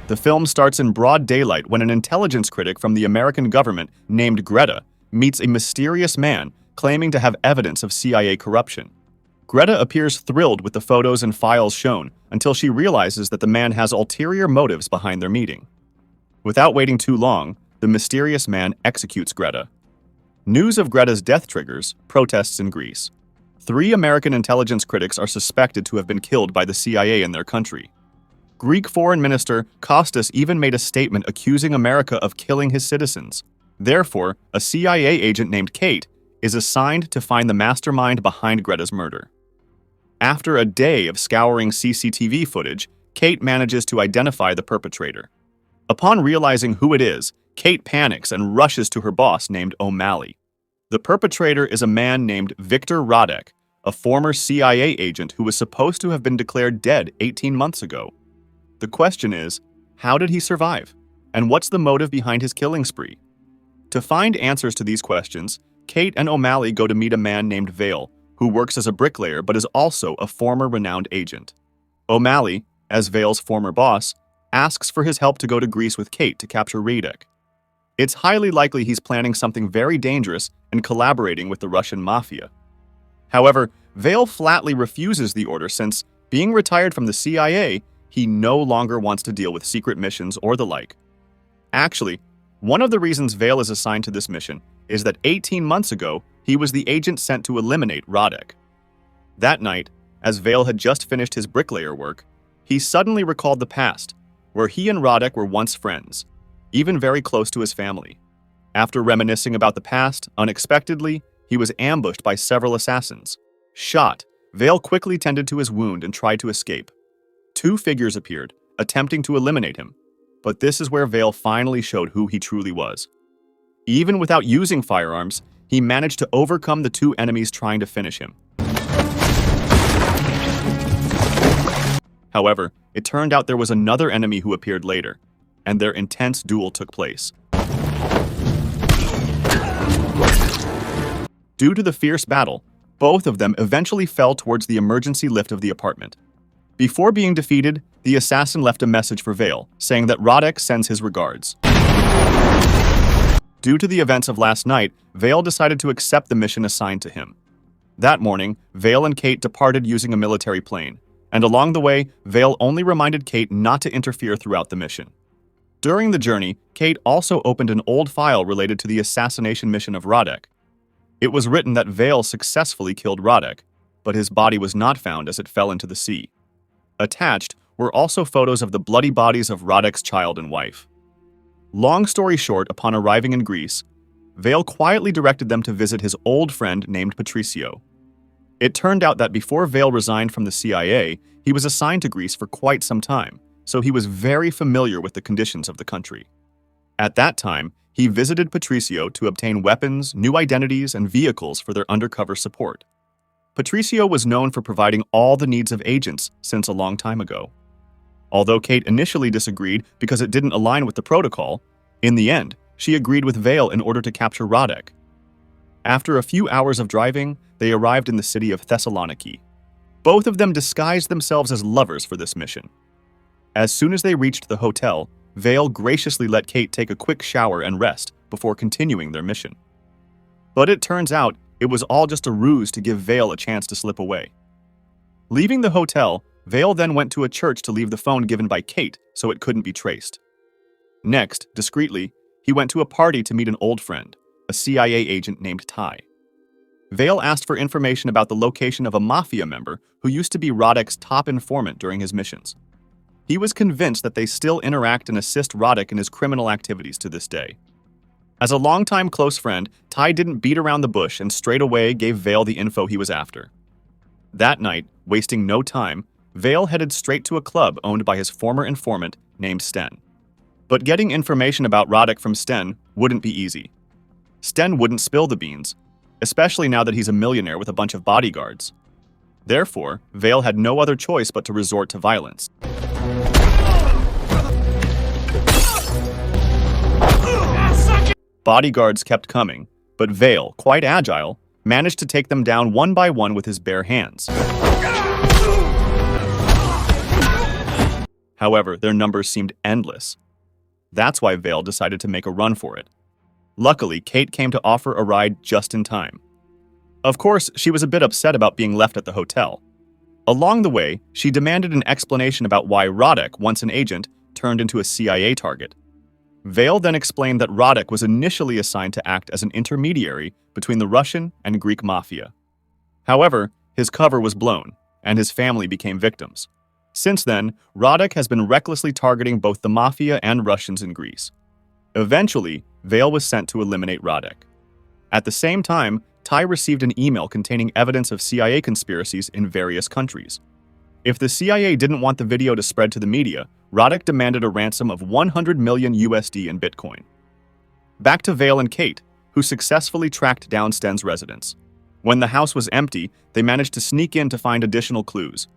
The film starts in broad daylight when an intelligence critic from the American government named Greta meets a mysterious man claiming to have evidence of CIA corruption. Greta appears thrilled with the photos and files shown until she realizes that the man has ulterior motives behind their meeting. Without waiting too long, the mysterious man executes Greta. News of Greta's death triggers protests in Greece. 3 American intelligence critics are suspected to have been killed by the CIA in their country. Greek Foreign Minister Kostas even made a statement accusing America of killing his citizens. Therefore, a CIA agent named Kate is assigned to find the mastermind behind Greta's murder. After a day of scouring CCTV footage, Kate manages to identify the perpetrator. Upon realizing who it is, Kate panics and rushes to her boss named O'Malley. The perpetrator is a man named Viktor Radek, a former CIA agent who was supposed to have been declared dead 18 months ago. The question is, how did he survive? And what's the motive behind his killing spree? To find answers to these questions, Kate and O'Malley go to meet a man named Vale, who works as a bricklayer but is also a former renowned agent. O'Malley, as Vale's former boss, asks for his help to go to Greece with Kate to capture Radek. It's highly likely he's planning something very dangerous and collaborating with the Russian mafia. However, Vale flatly refuses the order since, being retired from the CIA, he no longer wants to deal with secret missions or the like. Actually, one of the reasons Vale is assigned to this mission is that 18 months ago, he was the agent sent to eliminate Radek. That night, as Vale had just finished his bricklayer work, he suddenly recalled the past, where he and Radek were once friends, even very close to his family. After reminiscing about the past, unexpectedly, he was ambushed by several assassins. Shot, Vale quickly tended to his wound and tried to escape. 2 figures appeared, attempting to eliminate him, but this is where Vale finally showed who he truly was. Even without using firearms, he managed to overcome the 2 enemies trying to finish him. However, it turned out there was another enemy who appeared later, and their intense duel took place. Due to the fierce battle, both of them eventually fell towards the emergency lift of the apartment. Before being defeated, the assassin left a message for Vale, saying that Radek sends his regards. Due to the events of last night, Vale decided to accept the mission assigned to him. That morning, Vale and Kate departed using a military plane, and along the way, Vale only reminded Kate not to interfere throughout the mission. During the journey, Kate also opened an old file related to the assassination mission of Radek. It was written that Vale successfully killed Radek, but his body was not found as it fell into the sea. Attached were also photos of the bloody bodies of Radek's child and wife. Long story short, upon arriving in Greece, Vale quietly directed them to visit his old friend named Patricio. It turned out that before Vale resigned from the CIA, he was assigned to Greece for quite some time, so he was very familiar with the conditions of the country. At that time, he visited Patricio to obtain weapons, new identities, and vehicles for their undercover support. Patricio was known for providing all the needs of agents since a long time ago. Although Kate initially disagreed because it didn't align with the protocol, in the end, she agreed with Vale in order to capture Radek. After a few hours of driving, they arrived in the city of Thessaloniki. Both of them disguised themselves as lovers for this mission. As soon as they reached the hotel, Vale graciously let Kate take a quick shower and rest before continuing their mission. But it turns out it was all just a ruse to give Vale a chance to slip away. Leaving the hotel, Vale then went to a church to leave the phone given by Kate so it couldn't be traced. Next, discreetly, he went to a party to meet an old friend, a CIA agent named Ty. Vale asked for information about the location of a mafia member who used to be Radek's top informant during his missions. He was convinced that they still interact and assist Radek in his criminal activities to this day. As a longtime close friend, Ty didn't beat around the bush and straight away gave Vale the info he was after. That night, wasting no time, Vale headed straight to a club owned by his former informant named Sten. But getting information about Radek from Sten wouldn't be easy. Sten wouldn't spill the beans, especially now that he's a millionaire with a bunch of bodyguards. Therefore, Vale had no other choice but to resort to violence. Bodyguards kept coming, but Vale, quite agile, managed to take them down one by one with his bare hands. However, their numbers seemed endless. That's why Vale decided to make a run for it. Luckily, Kate came to offer a ride just in time. Of course, she was a bit upset about being left at the hotel. Along the way, she demanded an explanation about why Rodek, once an agent, turned into a CIA target. Vale then explained that Rodek was initially assigned to act as an intermediary between the Russian and Greek mafia. However, his cover was blown, and his family became victims. Since then, Rodek has been recklessly targeting both the mafia and Russians in Greece. Eventually, Vale was sent to eliminate Rodek. At the same time, Ty received an email containing evidence of CIA conspiracies in various countries. If the CIA didn't want the video to spread to the media, Rodek demanded a ransom of 100 million USD in Bitcoin. Back to Vale and Kate, who successfully tracked down Sten's residence. When the house was empty, they managed to sneak in to find additional clues.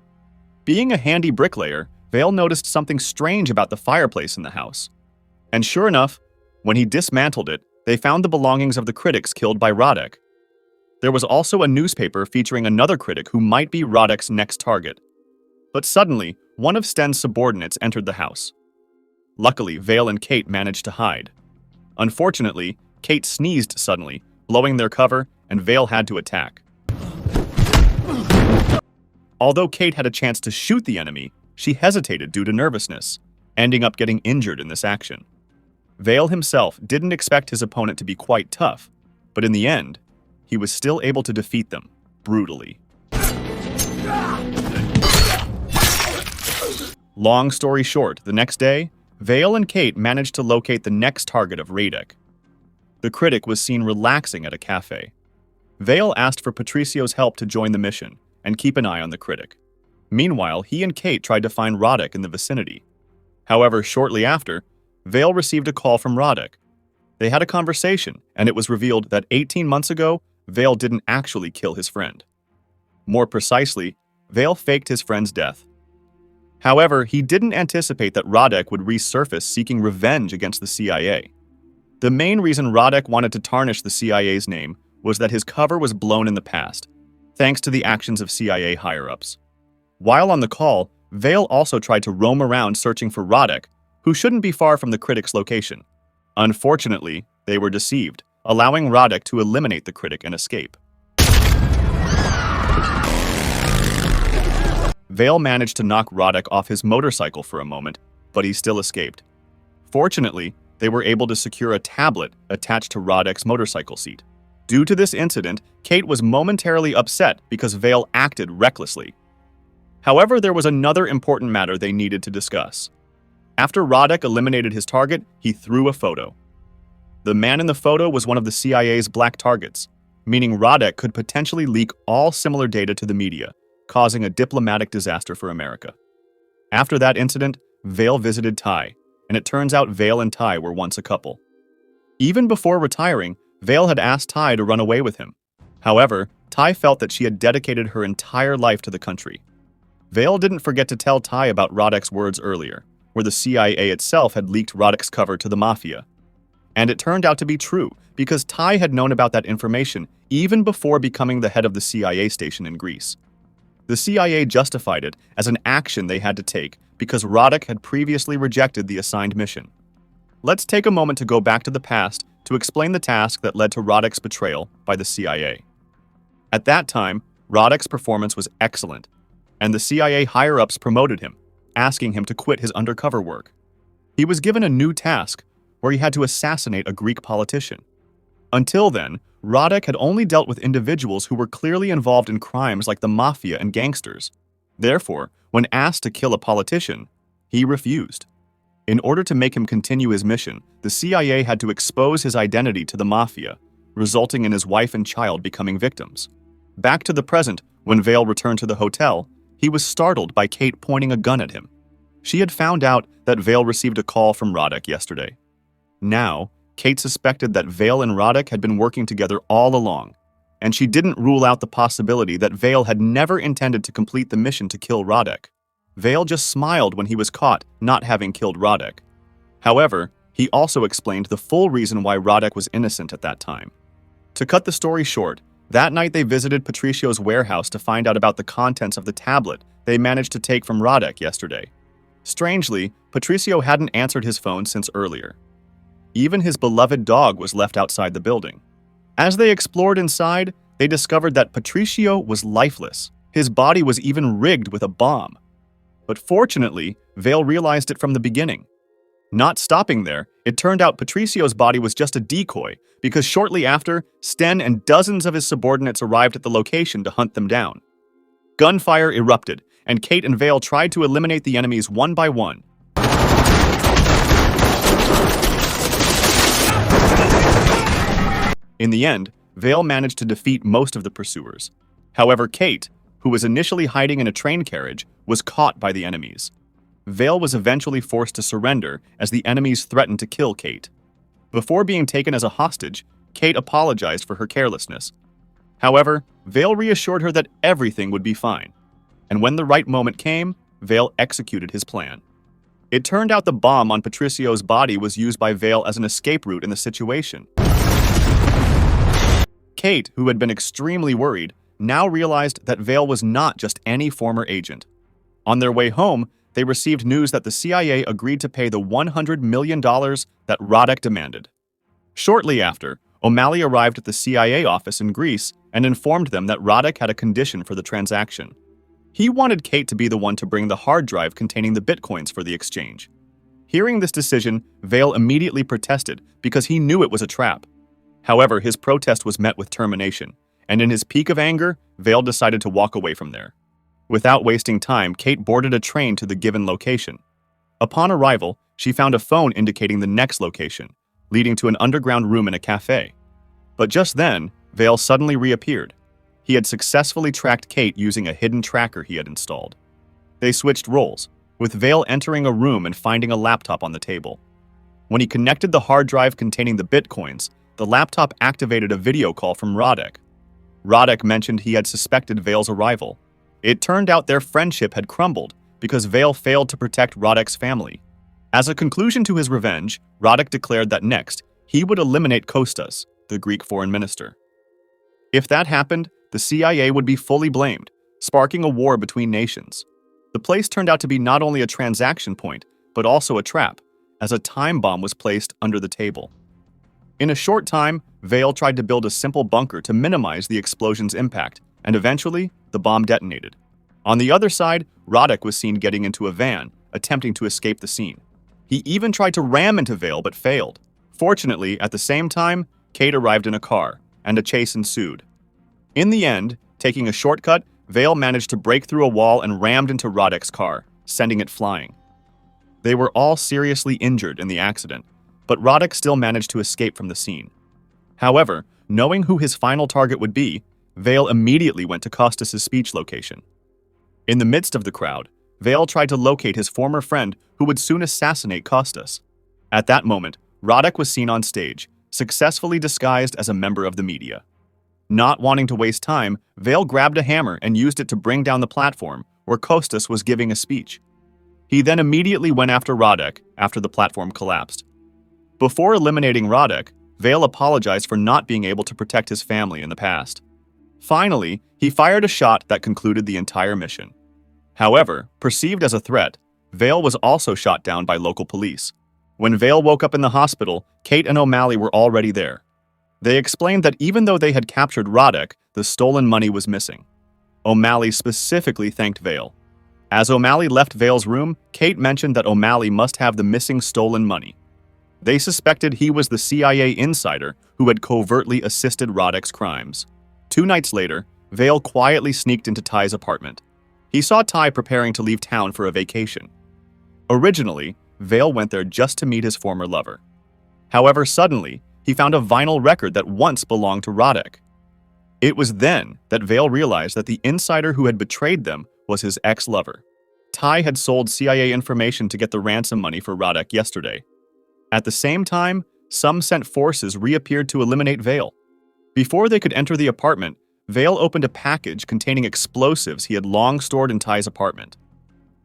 Being a handy bricklayer, Vale noticed something strange about the fireplace in the house. And sure enough, when he dismantled it, they found the belongings of the critics killed by Rodek. There was also a newspaper featuring another critic who might be Rodek's next target. But suddenly, one of Sten's subordinates entered the house. Luckily, Vale and Kate managed to hide. Unfortunately, Kate sneezed suddenly, blowing their cover, and Vale had to attack. Although Kate had a chance to shoot the enemy, she hesitated due to nervousness, ending up getting injured in this action. Vale himself didn't expect his opponent to be quite tough, but in the end, he was still able to defeat them, brutally. Long story short, the next day, Vale and Kate managed to locate the next target of Radek. The critic was seen relaxing at a cafe. Vale asked for Patricio's help to join the mission and keep an eye on the critic. Meanwhile, he and Kate tried to find Rodek in the vicinity. However, shortly after, Vale received a call from Rodek. They had a conversation, and it was revealed that 18 months ago, Vale didn't actually kill his friend. More precisely, Vale faked his friend's death. However, he didn't anticipate that Rodek would resurface seeking revenge against the CIA. The main reason Rodek wanted to tarnish the CIA's name was that his cover was blown in the past, thanks to the actions of CIA higher-ups. While on the call, Vale also tried to roam around searching for Rodek, who shouldn't be far from the critic's location. Unfortunately, they were deceived, allowing Rodek to eliminate the critic and escape. Vale managed to knock Rodek off his motorcycle for a moment, but he still escaped. Fortunately, they were able to secure a tablet attached to Rodek's motorcycle seat. Due to this incident, Kate was momentarily upset because Vale acted recklessly. However, there was another important matter they needed to discuss. After Rodek eliminated his target, he threw a photo. The man in the photo was one of the CIA's black targets, meaning Rodek could potentially leak all similar data to the media, causing a diplomatic disaster for America. After that incident, Vale visited Ty, and it turns out Vale and Ty were once a couple. Even before retiring, Vale had asked Ty to run away with him. However, Ty felt that she had dedicated her entire life to the country. Vale didn't forget to tell Ty about Rodek's words earlier, where the CIA itself had leaked Rodek's cover to the mafia. And it turned out to be true, because Ty had known about that information even before becoming the head of the CIA station in Greece. The CIA justified it as an action they had to take because Rodek had previously rejected the assigned mission. Let's take a moment to go back to the past to explain the task that led to Rodek's betrayal by the CIA. At that time, Rodek's performance was excellent, and the CIA higher-ups promoted him, asking him to quit his undercover work. He was given a new task, where he had to assassinate a Greek politician. Until then, Rodek had only dealt with individuals who were clearly involved in crimes like the mafia and gangsters. Therefore, when asked to kill a politician, he refused. In order to make him continue his mission, the CIA had to expose his identity to the mafia, resulting in his wife and child becoming victims. Back to the present, when Vale returned to the hotel, he was startled by Kate pointing a gun at him. She had found out that Vale received a call from Rodek yesterday. Now, Kate suspected that Vale and Rodek had been working together all along, and she didn't rule out the possibility that Vale had never intended to complete the mission to kill Rodek. Vale just smiled when he was caught not having killed Rodek. However, he also explained the full reason why Rodek was innocent at that time. To cut the story short, that night they visited Patricio's warehouse to find out about the contents of the tablet they managed to take from Rodek yesterday. Strangely, Patricio hadn't answered his phone since earlier. Even his beloved dog was left outside the building. As they explored inside, they discovered that Patricio was lifeless. His body was even rigged with a bomb. But fortunately, Vale realized it from the beginning. Not stopping there, it turned out Patricio's body was just a decoy, because shortly after, Sten and dozens of his subordinates arrived at the location to hunt them down. Gunfire erupted, and Kate and Vale tried to eliminate the enemies one by one. In the end, Vale managed to defeat most of the pursuers. However, Kate, who was initially hiding in a train carriage, was caught by the enemies. Vale was eventually forced to surrender as the enemies threatened to kill Kate. Before being taken as a hostage, Kate apologized for her carelessness. However, Vale reassured her that everything would be fine. And when the right moment came, Vale executed his plan. It turned out the bomb on Patricio's body was used by Vale as an escape route in the situation. Kate, who had been extremely worried, now realized that Vale was not just any former agent. On their way home, they received news that the CIA agreed to pay the $100 million that Radek demanded. Shortly after, O'Malley arrived at the CIA office in Greece and informed them that Radek had a condition for the transaction. He wanted Kate to be the one to bring the hard drive containing the bitcoins for the exchange. Hearing this decision, Vale immediately protested because he knew it was a trap. However, his protest was met with termination, and in his peak of anger, Vale decided to walk away from there. Without wasting time, Kate boarded a train to the given location. Upon arrival, she found a phone indicating the next location, leading to an underground room in a cafe. But just then, Vale suddenly reappeared. He had successfully tracked Kate using a hidden tracker he had installed. They switched roles, with Vale entering a room and finding a laptop on the table. When he connected the hard drive containing the bitcoins, the laptop activated a video call from Radek. Radek mentioned he had suspected Vale's arrival. It turned out their friendship had crumbled because Vale failed to protect Radek's family. As a conclusion to his revenge, Radek declared that next, he would eliminate Kostas, the Greek foreign minister. If that happened, the CIA would be fully blamed, sparking a war between nations. The place turned out to be not only a transaction point, but also a trap, as a time bomb was placed under the table. In a short time, Vale tried to build a simple bunker to minimize the explosion's impact, and eventually, the bomb detonated. On the other side, Radek was seen getting into a van, attempting to escape the scene. He even tried to ram into Vale but failed. Fortunately, at the same time, Kate arrived in a car, and a chase ensued. In the end, taking a shortcut, Vale managed to break through a wall and rammed into Radek's car, sending it flying. They were all seriously injured in the accident, but Radek still managed to escape from the scene. However, knowing who his final target would be, Vale immediately went to Kostas' speech location. In the midst of the crowd, Vale tried to locate his former friend who would soon assassinate Kostas. At that moment, Radek was seen on stage, successfully disguised as a member of the media. Not wanting to waste time, Vale grabbed a hammer and used it to bring down the platform where Kostas was giving a speech. He then immediately went after Radek after the platform collapsed. Before eliminating Radek, Vale apologized for not being able to protect his family in the past. Finally, he fired a shot that concluded the entire mission. However, perceived as a threat, Vale was also shot down by local police. When Vale woke up in the hospital, Kate and O'Malley were already there. They explained that even though they had captured Radek, the stolen money was missing. O'Malley specifically thanked Vale. As O'Malley left Vale's room, Kate mentioned that O'Malley must have the missing stolen money. They suspected he was the CIA insider who had covertly assisted Radek's crimes. 2 nights later, Vale quietly sneaked into Ty's apartment. He saw Ty preparing to leave town for a vacation. Originally, Vale went there just to meet his former lover. However, suddenly, he found a vinyl record that once belonged to Radek. It was then that Vale realized that the insider who had betrayed them was his ex-lover. Ty had sold CIA information to get the ransom money for Radek yesterday. At the same time, some sent forces reappeared to eliminate Vale. Before they could enter the apartment, Vale opened a package containing explosives he had long stored in Ty's apartment.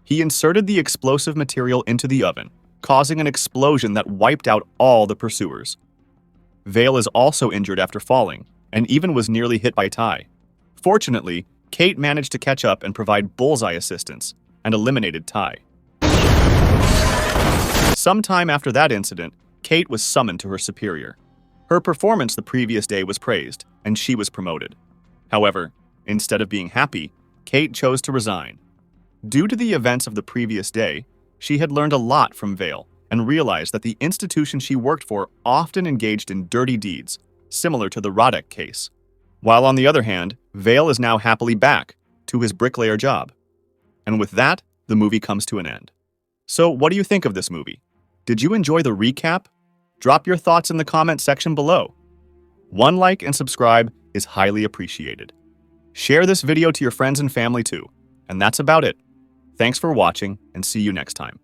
He inserted the explosive material into the oven, causing an explosion that wiped out all the pursuers. Vale is also injured after falling, and even was nearly hit by Ty. Fortunately, Kate managed to catch up and provide bullseye assistance, and eliminated Ty. Sometime after that incident, Kate was summoned to her superior. Her performance the previous day was praised, and she was promoted. However, instead of being happy, Kate chose to resign. Due to the events of the previous day, she had learned a lot from Vale and realized that the institution she worked for often engaged in dirty deeds, similar to the Rodek case. While on the other hand, Vale is now happily back to his bricklayer job. And with that, the movie comes to an end. So what do you think of this movie? Did you enjoy the recap? Drop your thoughts in the comment section below. One like and subscribe is highly appreciated. Share this video to your friends and family too. And that's about it. Thanks for watching and see you next time.